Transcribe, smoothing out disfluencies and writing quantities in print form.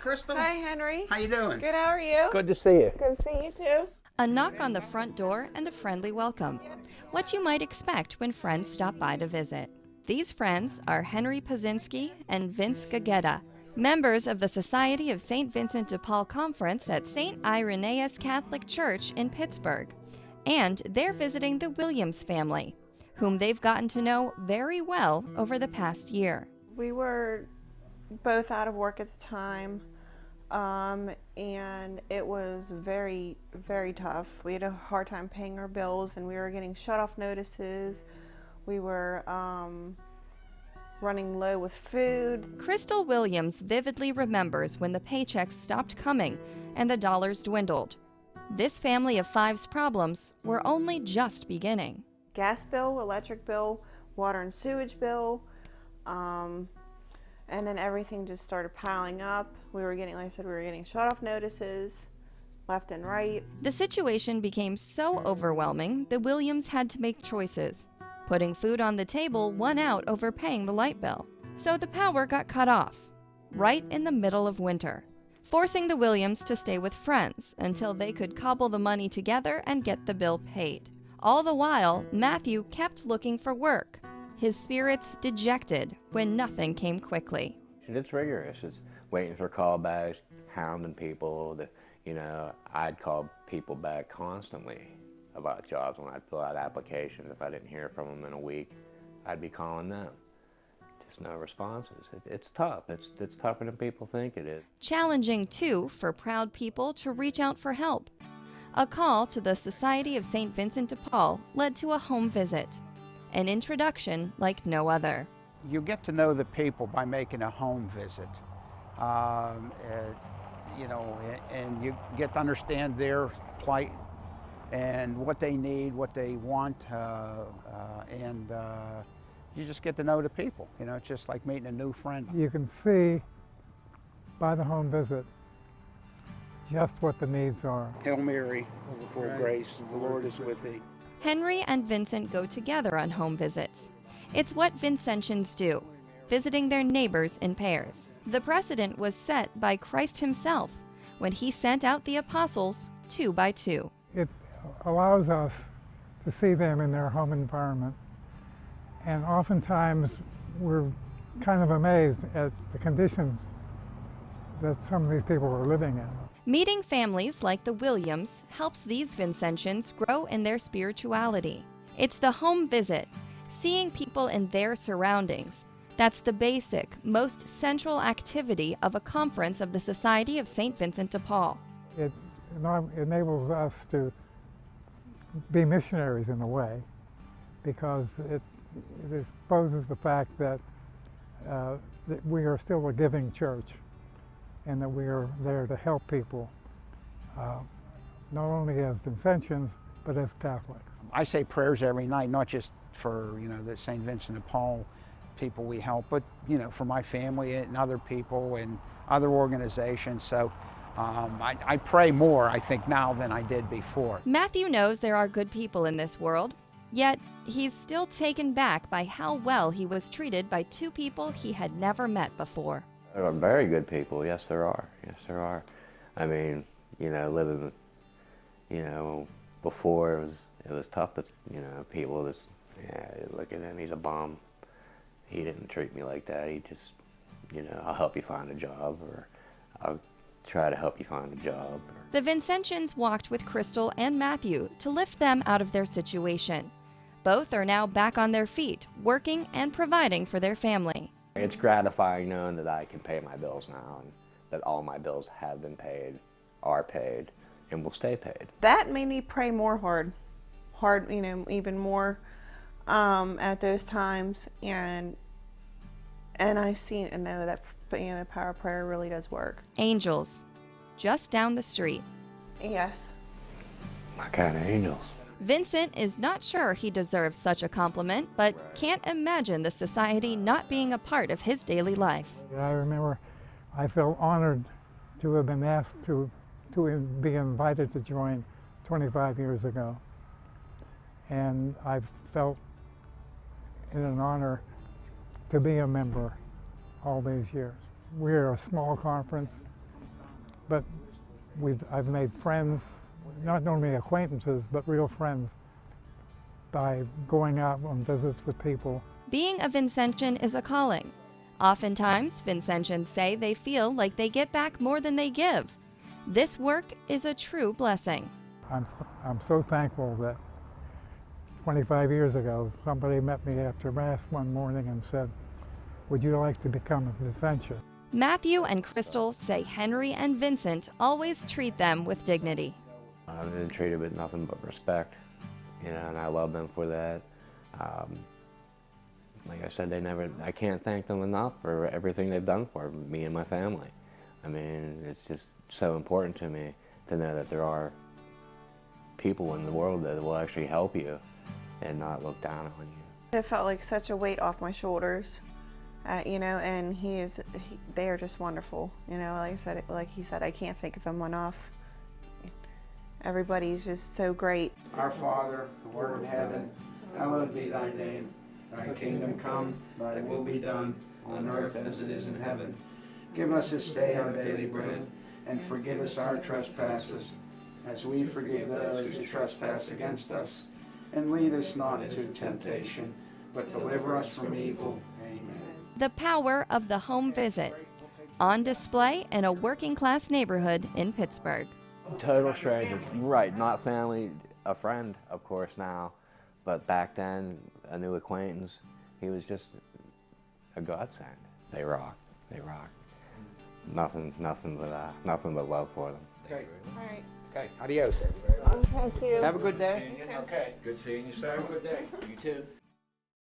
Crystal. Hi, Henry. How you doing? Good, how are you? Good to see you. Good to see you too. A knock on the front door and a friendly welcome. What you might expect when friends stop by to visit. These friends are Henry Pazinski and Vince Gagetta, members of the Society of St. Vincent de Paul Conference at St. Irenaeus Catholic Church in Pittsburgh. And they're visiting the Williams family, whom they've gotten to know very well over the past year. We were both out of work at the time, and it was very, very tough. We had a hard time paying our bills, and we were getting shut-off notices. We were running low with food. Crystal Williams vividly remembers when the paychecks stopped coming and the dollars dwindled. This family of five's problems were only just beginning. Gas bill, electric bill, water and sewage bill, and then everything just started piling up. We were getting, like I said, we were getting shut-off notices left and right. The situation became so overwhelming, the Williams had to make choices. Putting food on the table won out over paying the light bill. So the power got cut off, right in the middle of winter, forcing the Williams to stay with friends until they could cobble the money together and get the bill paid. All the while, Matthew kept looking for work, his spirits dejected when nothing came quickly. It's rigorous. It's waiting for callbacks, hounding people. I'd call people back constantly about jobs when I'd fill out applications. If I didn't hear from them in a week, I'd be calling them. Just no responses. It's tough. It's tougher than people think it is. Challenging, too, for proud people to reach out for help. A call to the Society of St. Vincent de Paul led to a home visit, an introduction like no other. You get to know the people by making a home visit, and you get to understand their plight and what they need, what they want, and you just get to know the people. It's just like meeting a new friend. You can see by the home visit just what the needs are. Hail Mary, full of grace, the Lord is with thee. Henry and Vincent go together on home visits. It's what Vincentians do, visiting their neighbors in pairs. The precedent was set by Christ himself when he sent out the apostles 2 by 2. It allows us to see them in their home environment, and oftentimes we're kind of amazed at the conditions that some of these people are living in. Meeting families like the Williams helps these Vincentians grow in their spirituality. It's the home visit, seeing people in their surroundings. That's the basic, most central activity of a conference of the Society of St. Vincent de Paul. It enables us to be missionaries in a way, because it exposes the fact that we are still a giving church, and that we are there to help people, not only as Vincentians, but as Catholics. I say prayers every night, not just for the St. Vincent de Paul people we help, but for my family and other people and other organizations. So I pray more, I think, now than I did before. Matthew knows there are good people in this world, yet he's still taken back by how well he was treated by 2 people he had never met before. There are very good people. Yes, there are. Yes, there are. I mean, living, before it was tough to, people just, look at him, he's a bum. He didn't treat me like that. He just, I'll help you find a job, or I'll try to help you find a job. The Vincentians walked with Crystal and Matthew to lift them out of their situation. Both are now back on their feet, working and providing for their family. It's gratifying knowing that I can pay my bills now, and that all my bills have been paid, are paid, and will stay paid. That made me pray more hard, even more at those times, and I see and know that the power of prayer really does work. Angels, just down the street. Yes. My kind of angels. Vincent is not sure he deserves such a compliment, but can't imagine the society not being a part of his daily life. I remember I felt honored to have been asked to be invited to join 25 years ago. And I felt it an honor to be a member all these years. We're a small conference, but I've made friends, not only acquaintances, but real friends by going out on visits with people. Being a Vincentian is a calling. Oftentimes, Vincentians say they feel like they get back more than they give. This work is a true blessing. I'm so thankful that 25 years ago, somebody met me after Mass one morning and said, "Would you like to become a Vincentian?" Matthew and Crystal say Henry and Vincent always treat them with dignity. I've been treated with nothing but respect, and I love them for that. Like I said, I can't thank them enough for everything they've done for me and my family. I mean, it's just so important to me to know that there are people in the world that will actually help you and not look down on you. It felt like such a weight off my shoulders, and they are just wonderful. Like he said, I can't think of them enough. Everybody's just so great. Our Father, who art in heaven, hallowed be thy name. Thy kingdom come, thy will be done, on earth as it is in heaven. Give us this day our daily bread, and forgive us our trespasses, as we forgive those who trespass against us. And lead us not into temptation, but deliver us from evil. Amen. The power of the home visit, on display in a working-class neighborhood in Pittsburgh. Total stranger, right, not family, a friend, of course, now. But back then, a new acquaintance, he was just a godsend. They rock, they rock. Nothing but love for them. Okay. All right. Okay. Adios. Thank you. Have a good day. Okay. Good seeing you, sir. Have a good day. You too.